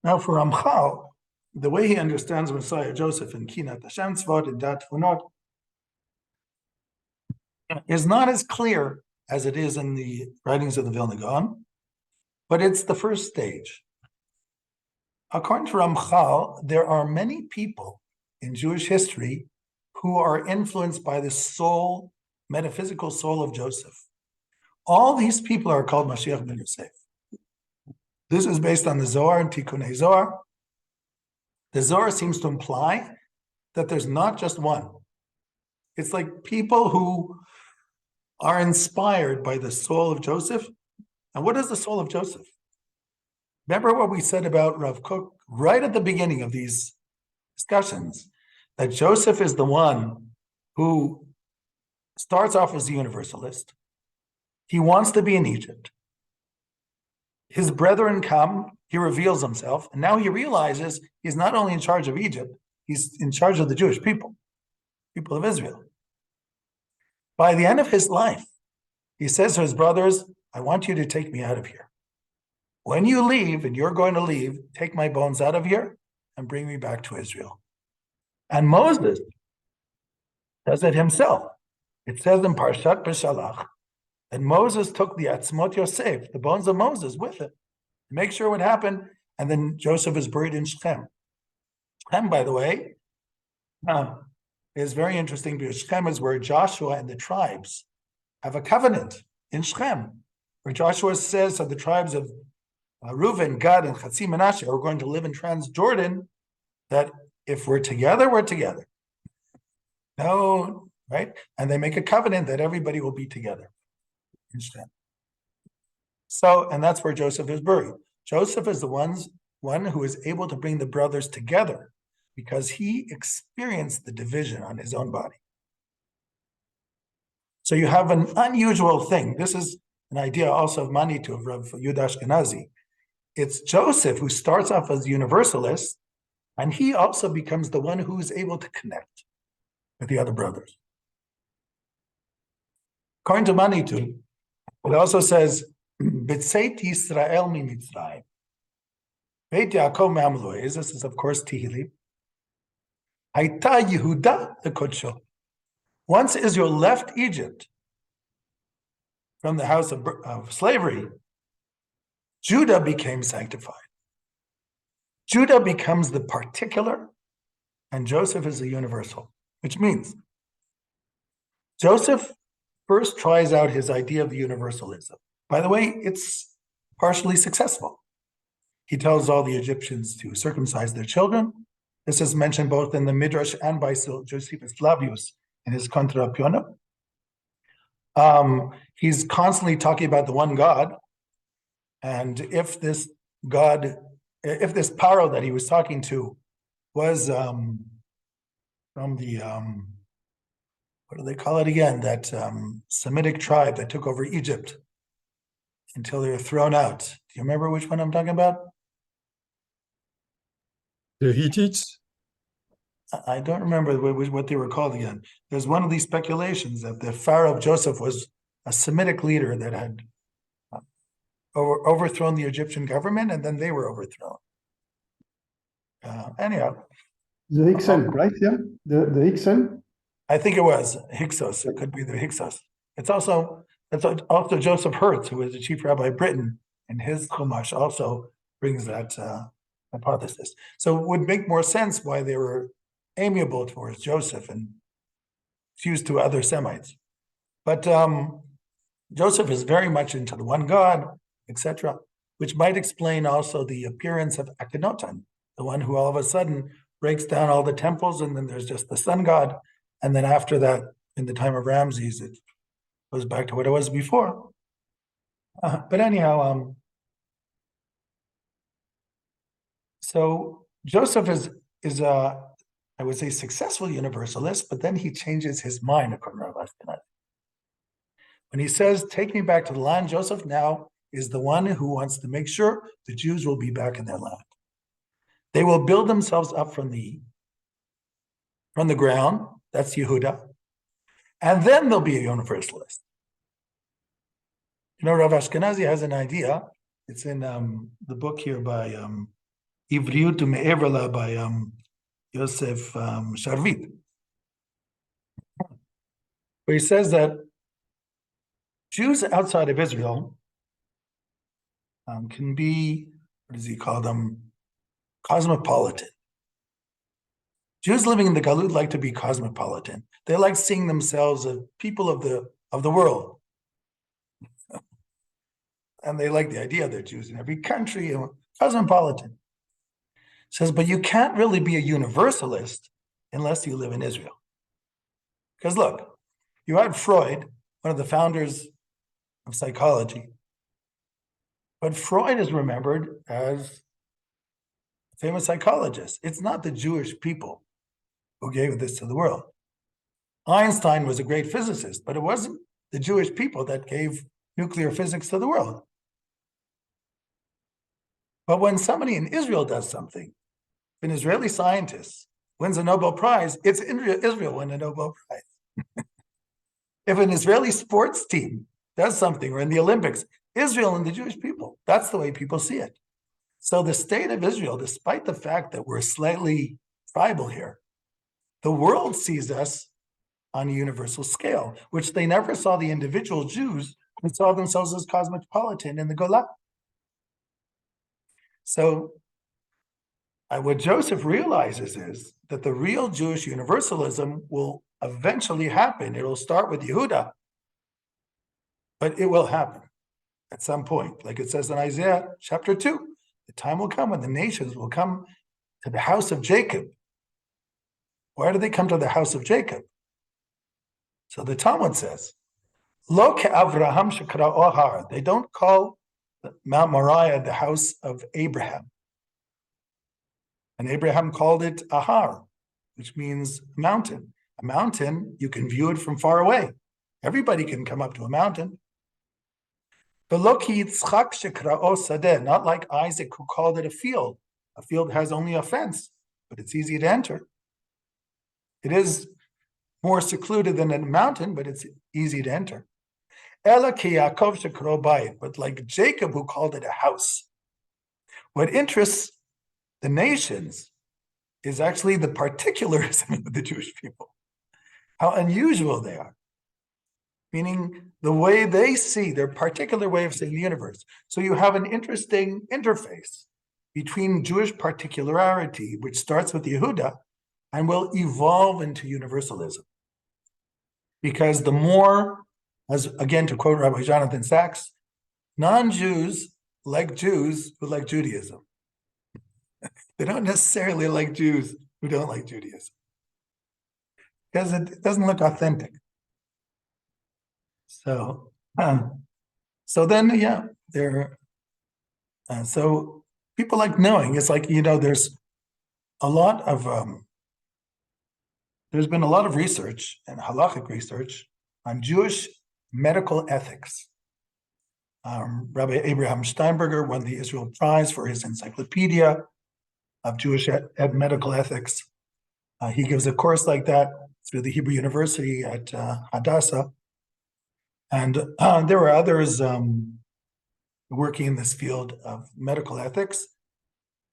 Now for Ramchal, the way he understands Messiah Joseph in Kinat Hashem Tzvot and Dat Funot is not as clear as it is in the writings of the Vilna Gaon, but it's the first stage. According to Ramchal, there are many people in Jewish history who are influenced by the soul, metaphysical soul of Joseph. All these people are called Mashiach ben Yosef. This is based on the Zohar and Tikkunei Zohar. The Zohar seems to imply that there's not just one. It's like people who are inspired by the soul of Joseph. And what is the soul of Joseph? Remember what we said about Rav Kook right at the beginning of these discussions, that Joseph is the one who starts off as a universalist. He wants to be in Egypt. His brethren come, he reveals himself, and now he realizes he's not only in charge of Egypt, he's in charge of the Jewish people of Israel. By the end of his life, he says to his brothers, I want you to take me out of here. When you leave, and you're going to leave, take my bones out of here and bring me back to Israel. And Moses does it himself. It says in Parshat Beshalach that Moses took the Atzmot Yosef, the bones of Moses, with him to make sure what happened. And then Joseph is buried in Shechem. Shechem, by the way, is very interesting because Shechem is where Joshua and the tribes have a covenant in Shechem, where Joshua says of the tribes of Reuven, Gad, and Chatzi Menashe are going to live in Transjordan that if we're together, we're together. No, right? And they make a covenant that everybody will be together. Understand? So, and that's where Joseph is buried. Joseph is the one who is able to bring the brothers together because he experienced the division on his own body. So you have an unusual thing. This is an idea also of Manitou, of Rav Yehuda Ashkenazi. It's Joseph who starts off as universalist, and he also becomes the one who is able to connect with the other brothers. According to Manitou, it also says, B'tzeit Yisrael mi Mitzrayim. Beit Yaakov me'amloez, this is of course Tehillim. Haita Yehuda lekodsho. Once Israel left Egypt from the house of slavery, Judah became sanctified. Judah becomes the particular, and Joseph is the universal, which means Joseph first tries out his idea of universalism. By the way, it's partially successful. He tells all the Egyptians to circumcise their children. This is mentioned both in the Midrash and by Josephus Flavius in his Contra Piona. He's constantly talking about the one God. And if this God, if this Paro that he was talking to was from the, what do they call it again? That Semitic tribe that took over Egypt until they were thrown out. Do you remember which one I'm talking about? The Hittites? I don't remember what they were called again. There's one of these speculations that the Pharaoh of Joseph was a Semitic leader that had overthrown the Egyptian government, and then they were overthrown. Anyhow. The Hyksos, right? Yeah, the Hyksos. I think it was Hyksos. It could be the Hyksos. It's also Joseph Hertz, who is the chief rabbi of Britain, and his Chumash also brings that hypothesis. So it would make more sense why they were amiable towards Joseph and fused to other Semites. But Joseph is very much into the one God, etc., which might explain also the appearance of Akhenaten, the one who all of a sudden breaks down all the temples, and then there's just the sun god. And then after that, in the time of Ramses, it goes back to what it was before. But anyhow, so Joseph is I would say, successful universalist, but then he changes his mind, according to Rav Ashkenazi. When he says, take me back to the land, Joseph now is the one who wants to make sure the Jews will be back in their land. They will build themselves up from the ground, that's Yehuda, and then they'll be a universalist. You know, Rav Ashkenazi has an idea. It's in the book here by Ivriut Me'everla by Yosef Sharvit, where he says that Jews outside of Israel can be, what does he call them, cosmopolitan. Jews living in the Galut like to be cosmopolitan. They like seeing themselves as people of the world. And they like the idea they're Jews in every country, cosmopolitan. Says, but you can't really be a universalist unless you live in Israel. Because look, you had Freud, one of the founders of psychology, but Freud is remembered as a famous psychologist. It's not the Jewish people who gave this to the world. Einstein was a great physicist, but it wasn't the Jewish people that gave nuclear physics to the world. But when somebody in Israel does something, if an Israeli scientist wins a Nobel Prize, it's Israel win a Nobel Prize. If an Israeli sports team does something, or in the Olympics, Israel and the Jewish people, that's the way people see it. So the state of Israel, despite the fact that we're slightly tribal here, the world sees us on a universal scale, which they never saw the individual Jews who saw themselves as cosmopolitan in the Golan. So what Joseph realizes is that the real Jewish universalism will eventually happen. It'll start with Yehuda, but it will happen at some point. Like it says in Isaiah chapter 2, the time will come when the nations will come to the house of Jacob. Why do they come to the house of Jacob? So the Talmud says, Lo Avraham shekara ohar. They don't call Mount Moriah the house of Abraham. And Abraham called it Ahar, which means mountain. A mountain, you can view it from far away. Everybody can come up to a mountain. But not like Isaac, who called it a field. A field has only a fence, but it's easy to enter. It is more secluded than a mountain, but it's easy to enter. But like Jacob, who called it a house. What interests the nations is actually the particularism of the Jewish people, how unusual they are, meaning the way they see, their particular way of seeing the universe. So you have an interesting interface between Jewish particularity, which starts with Yehuda, and will evolve into universalism. Because the more, as again to quote Rabbi Jonathan Sachs, non-Jews like Jews who like Judaism. They don't necessarily like Jews who don't like Judaism, because it doesn't look authentic. So, so then, yeah, so people like knowing. It's like, there's a lot of, there's been a lot of research and halachic research on Jewish medical ethics. Rabbi Abraham Steinberger won the Israel Prize for his encyclopedia of Jewish medical ethics. He gives a course like that through the Hebrew University at Hadassah. And there were others working in this field of medical ethics.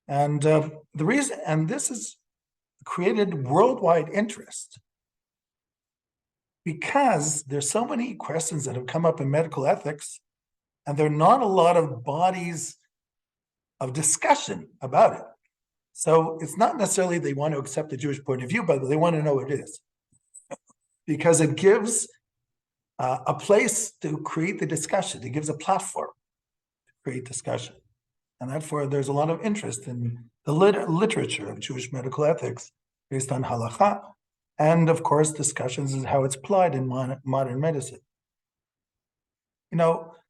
And the reason, and this has created worldwide interest, because there's so many questions that have come up in medical ethics, and there are not a lot of bodies of discussion about it. So it's not necessarily they want to accept the Jewish point of view, but they want to know what it is, because it gives a place to create the discussion. It gives a platform to create discussion. And therefore, there's a lot of interest in the literature of Jewish medical ethics based on halakha, and of course, discussions is how it's applied in modern medicine.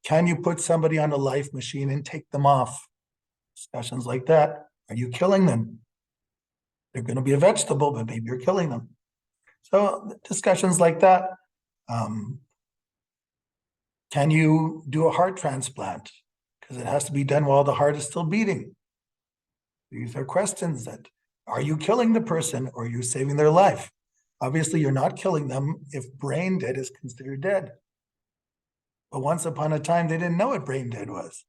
Can you put somebody on a life machine and take them off? Discussions like that. Are you killing them? They're going to be a vegetable, but maybe you're killing them. So discussions like that. Can you do a heart transplant? Because it has to be done while the heart is still beating. These are questions that, are you killing the person or are you saving their life? Obviously, you're not killing them if brain dead is considered dead. But once upon a time, they didn't know what brain dead was.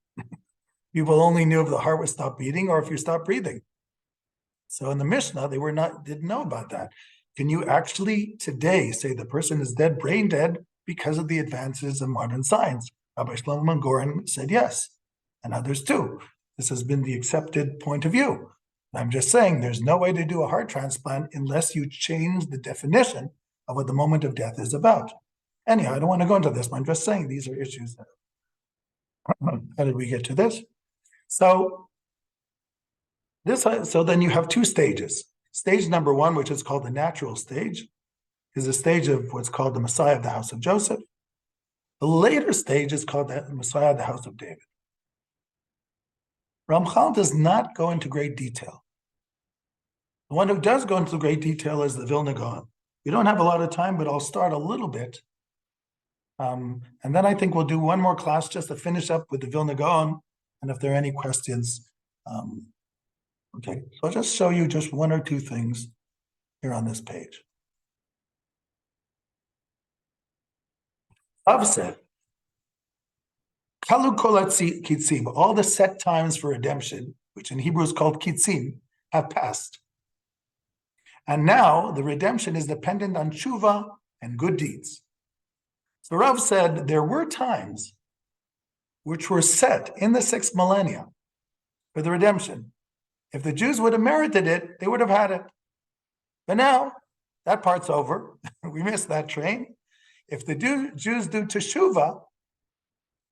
People only knew if the heart would stop beating or if you stop breathing. So in the Mishnah, they didn't know about that. Can you actually today say the person is dead, brain dead, because of the advances in modern science? Rabbi Shlomo Ben-Goren said yes, and others too. This has been the accepted point of view. I'm just saying there's no way to do a heart transplant unless you change the definition of what the moment of death is about. Anyhow, I don't want to go into this, but I'm just saying these are issues. How did we get to this? So then you have two stages. Stage number one, which is called the natural stage, is a stage of what's called the Messiah of the house of Joseph. The later stage is called the Messiah of the house of David. Ramchal does not go into great detail. The one who does go into great detail is the Vilna Gaon. We don't have a lot of time, but I'll start a little bit. And then I think we'll do one more class just to finish up with the Vilna Gaon. And if there are any questions, okay. So I'll just show you just one or two things here on this page. Rav said, Kalu kol kitzim, all the set times for redemption, which in Hebrew is called kitzim, have passed. And now the redemption is dependent on tshuva and good deeds. So Rav said there were times which were set in the 6th millennia for the redemption. If the Jews would have merited it, they would have had it. But now that part's over. We missed that train. If the Jews do teshuvah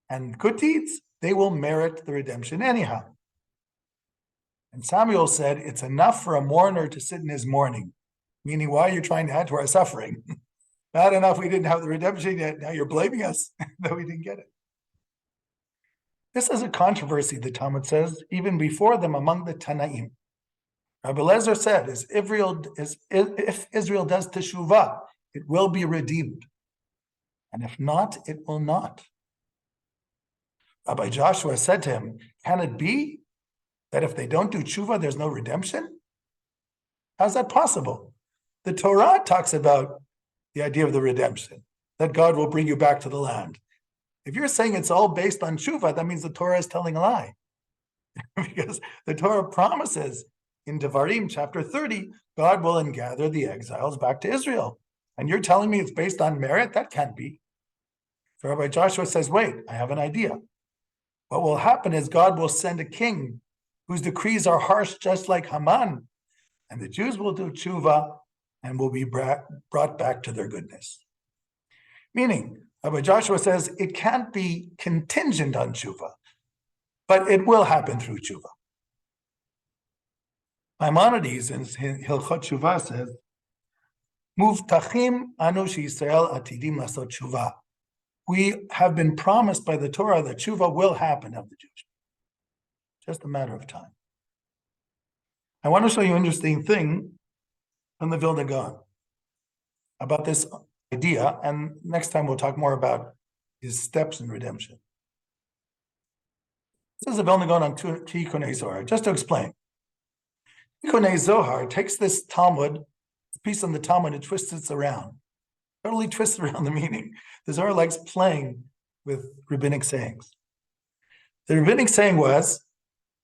and good deeds, they will merit the redemption anyhow. And Samuel said, it's enough for a mourner to sit in his mourning, meaning, why are you trying to add to our suffering? Bad enough we didn't have the redemption yet. Now you're blaming us that we didn't get it. This is a controversy, the Talmud says, even before them among the Tanaim. Rabbi Lezer said, if Israel does teshuvah, it will be redeemed. And if not, it will not. Rabbi Joshua said to him, can it be that if they don't do tshuva, there's no redemption? How's that possible? The Torah talks about the idea of the redemption, that God will bring you back to the land. If you're saying it's all based on tshuva, that means the Torah is telling a lie. Because the Torah promises in Devarim chapter 30, God will gather the exiles back to Israel. And you're telling me it's based on merit? That can't be. So Rabbi Joshua says, wait, I have an idea. What will happen is God will send a king whose decrees are harsh, just like Haman, and the Jews will do tshuva and will be brought back to their goodness. Meaning, Rabbi Joshua says it can't be contingent on tshuva, but it will happen through tshuva. Maimonides in Hilchot Tshuva says, Muvtachim anu sheYisrael atidim lasot tshuva. We have been promised by the Torah that tshuva will happen of the Jews. Just a matter of time. I want to show you an interesting thing from the Vilna Gaon about this idea, and next time we'll talk more about his steps in redemption. This is a Vilna Gaon on Tikkunei Zohar. Just to explain, Tikkunei Zohar takes this Talmud, this piece on the Talmud, and twists it around. Totally twists around the meaning. The Zohar likes playing with rabbinic sayings. The rabbinic saying was,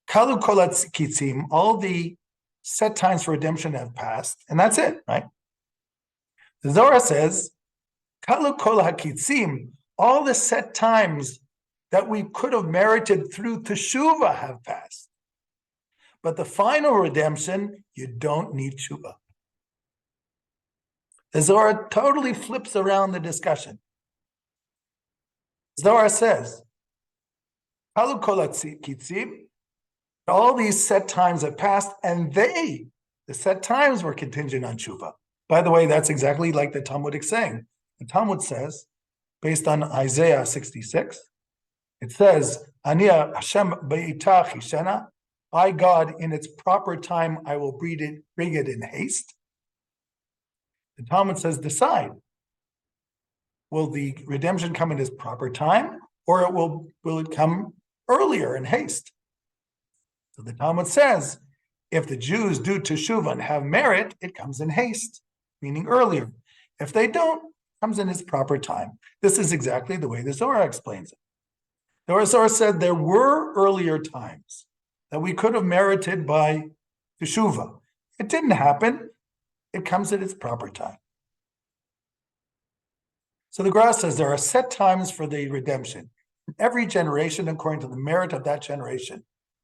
Kalu kolat kitzim, all the set times for redemption have passed, and that's it, right? The Zohar says, Kalu kol hakitzim, all the set times that we could have merited through teshuvah have passed. But the final redemption, you don't need teshuvah. The Zohar totally flips around the discussion. Zohar says, Kalu kol hakitzim, all these set times have passed, and the set times were contingent on teshuvah. By the way, that's exactly like the Talmudic saying. The Talmud says, based on Isaiah 66, it says, Aniya Hashem be'itach hishena, I, God, in its proper time, I will bring it in haste. The Talmud says, decide. Will the redemption come in its proper time, or will it come earlier in haste? So the Talmud says, if the Jews do teshuvah and have merit, it comes in haste, meaning earlier. If they don't, it comes in its proper time. This is exactly the way the Zohar explains it. The Zohar said there were earlier times that we could have merited by teshuvah. It didn't happen. It comes at its proper time. So the Gra says there are set times for the redemption. Every generation, according to the merit of that generation.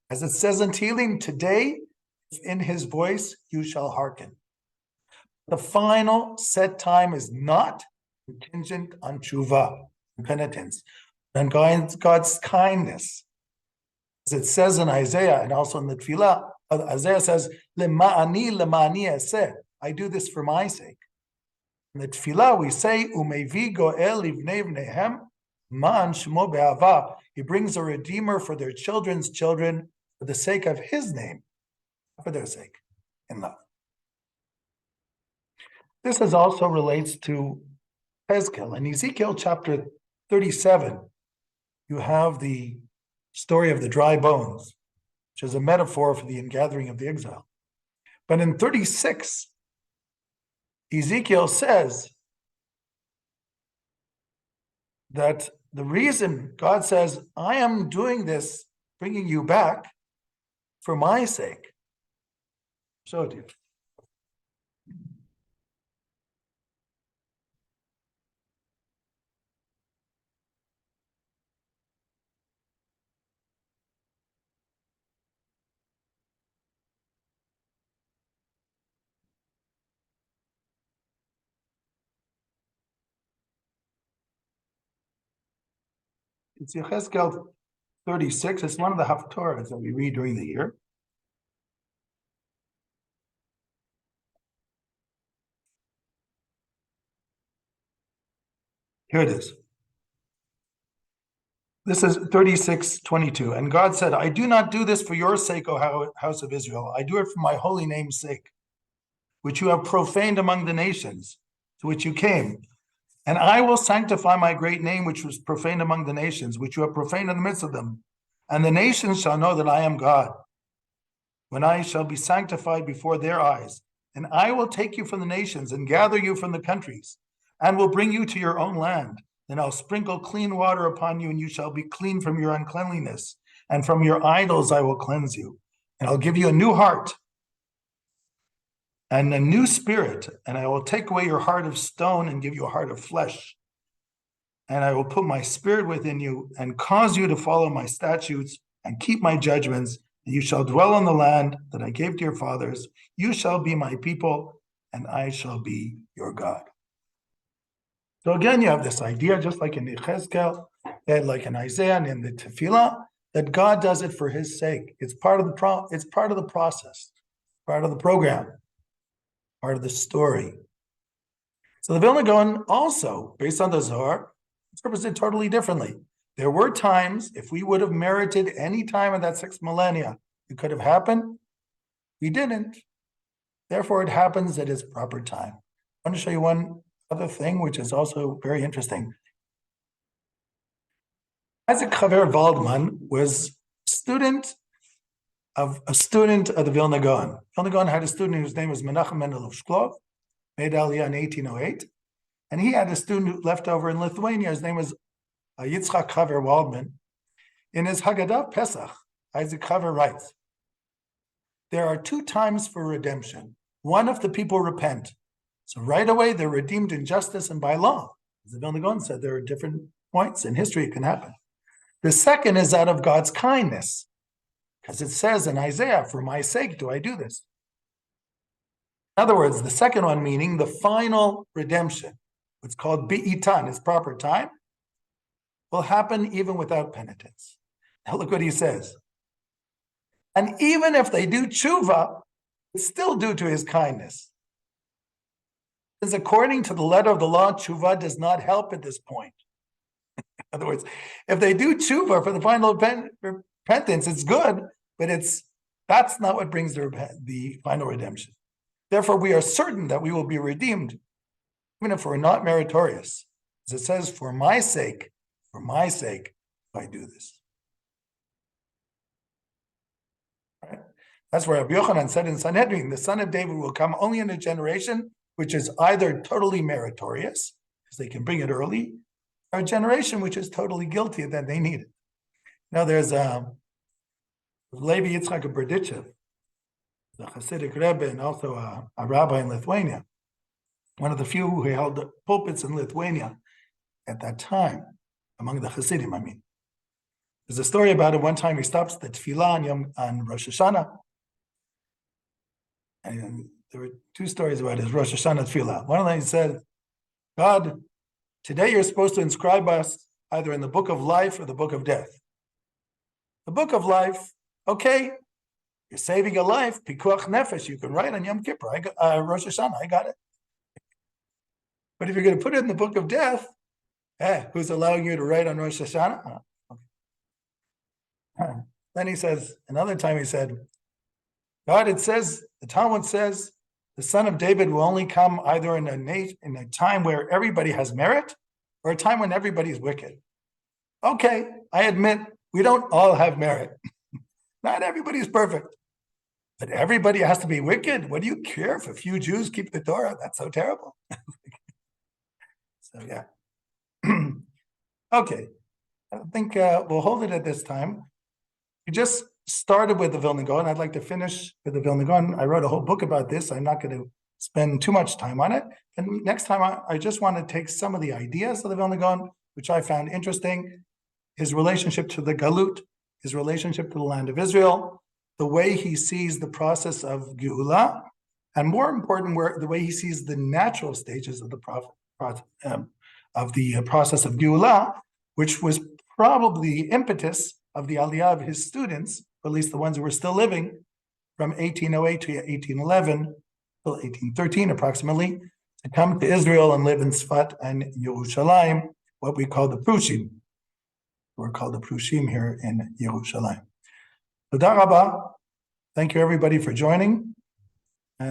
As it says in Tehillim, today, in his voice, you shall hearken. The final set time is not contingent on tshuva, penitence, and God's kindness. As it says in Isaiah and also in the Tefillah, Isaiah says, Lema'ani eseh, I do this for my sake. In the Tefillah we say, Umevi go'el livnei vneihem, man shemo be'ava. He brings a redeemer for their children's children for the sake of his name, for their sake, in love. This also relates to Ezekiel. In Ezekiel chapter 37, you have the story of the dry bones, which is a metaphor for the ingathering of the exile. But in 36, Ezekiel says that the reason God says, I am doing this, bringing you back for my sake. So do you. It's Yechezkel 36. It's one of the Haftorahs that we read during the year. Here it is. This is 36:22. And God said, I do not do this for your sake, O house of Israel. I do it for my holy name's sake, which you have profaned among the nations to which you came. And I will sanctify my great name, which was profaned among the nations, which you have profaned in the midst of them. And the nations shall know that I am God, when I shall be sanctified before their eyes. And I will take you from the nations and gather you from the countries, and will bring you to your own land. Then I'll sprinkle clean water upon you, and you shall be clean from your uncleanliness. And from your idols I will cleanse you. And I'll give you a new heart and a new spirit, and I will take away your heart of stone and give you a heart of flesh. And I will put my spirit within you and cause you to follow my statutes and keep my judgments. And you shall dwell on the land that I gave to your fathers. You shall be my people, and I shall be your God. So again, you have this idea, just like in Yechezkel, like in Isaiah and in the Tefillah, that God does it for his sake. It's part of the process, part of the program, part of the story. So the Vilna Gaon also, based on the Zohar, interprets it totally differently. There were times, if we would have merited any time in that 6 millennia, it could have happened. We didn't. Therefore, it happens at its proper time. I want to show you one other thing, which is also very interesting. Isaac Chaver Waldman was a student of the Vilna Gaon. Vilna Gaon had a student whose name was Menachem Mendel of Shklov, made Aliyah in 1808. And he had a student left over in Lithuania. His name was Yitzchak Chaver Waldman. In his Haggadah Pesach, Isaac Chaver writes, there are 2 times for redemption. One, if the people repent. So right away, they're redeemed in justice and by law. As the Vilna Gaon said, there are different points in history it can happen. The second is out of God's kindness, because it says in Isaiah, for my sake do I do this. In other words, the second one meaning the final redemption, what's called bi'itan, its proper time, will happen even without penitence. Now look what he says. And even if they do tshuva, it's still due to his kindness. Because according to the letter of the law, tshuva does not help at this point. In other words, if they do tshuva for the final repentance, it's good, but that's not what brings the final redemption. Therefore, we are certain that we will be redeemed, even if we're not meritorious. As it says, for my sake, I do this. Right? That's where Rabbi Yochanan said in Sanhedrin, the son of David will come only in a generation which is either totally meritorious, because they can bring it early, or a generation which is totally guilty that they need it. Now there's Levi Yitzchak of Berdichev, the Hasidic Rebbe and also a rabbi in Lithuania, one of the few who held pulpits in Lithuania at that time, among the Hasidim, I mean. There's a story about it. One time he stops the tefillah on Rosh Hashanah, and there were 2 stories about his Rosh Hashanah tefillah. One of them he said, God, today you're supposed to inscribe us either in the book of life or the book of death. The book of life, okay, you're saving a life, pikuach nefesh, you can write on Yom Kippur, Rosh Hashanah, I got it. But if you're going to put it in the book of death, who's allowing you to write on Rosh Hashanah? Okay. Then he says, another time he said, God, it says, the Talmud says, the son of David will only come either in a time where everybody has merit or a time when everybody's wicked. Okay, I admit we don't all have merit. Not everybody's perfect. But everybody has to be wicked. What do you care if a few Jews keep the Torah? That's so terrible. So yeah. Okay, I think we'll hold it at this time. We just started with the Vilna Gaon. I'd like to finish with the Vilna Gaon. I wrote a whole book about this. I'm not going to spend too much time on it. And next time, I just want to take some of the ideas of the Vilna Gaon, which I found interesting, his relationship to the Galut, his relationship to the land of Israel, the way he sees the process of Geula, and more important, the way he sees the natural stages of the process of Geula, which was probably the impetus of the Aliyah of his students, or at least the ones who were still living, from 1808 to 1811, till 1813 approximately, to come to Israel and live in Sfat and Yerushalayim, what we call the Prushim. We're called the Prushim here in Yerushalayim. Toda Rabba. Thank you everybody for joining.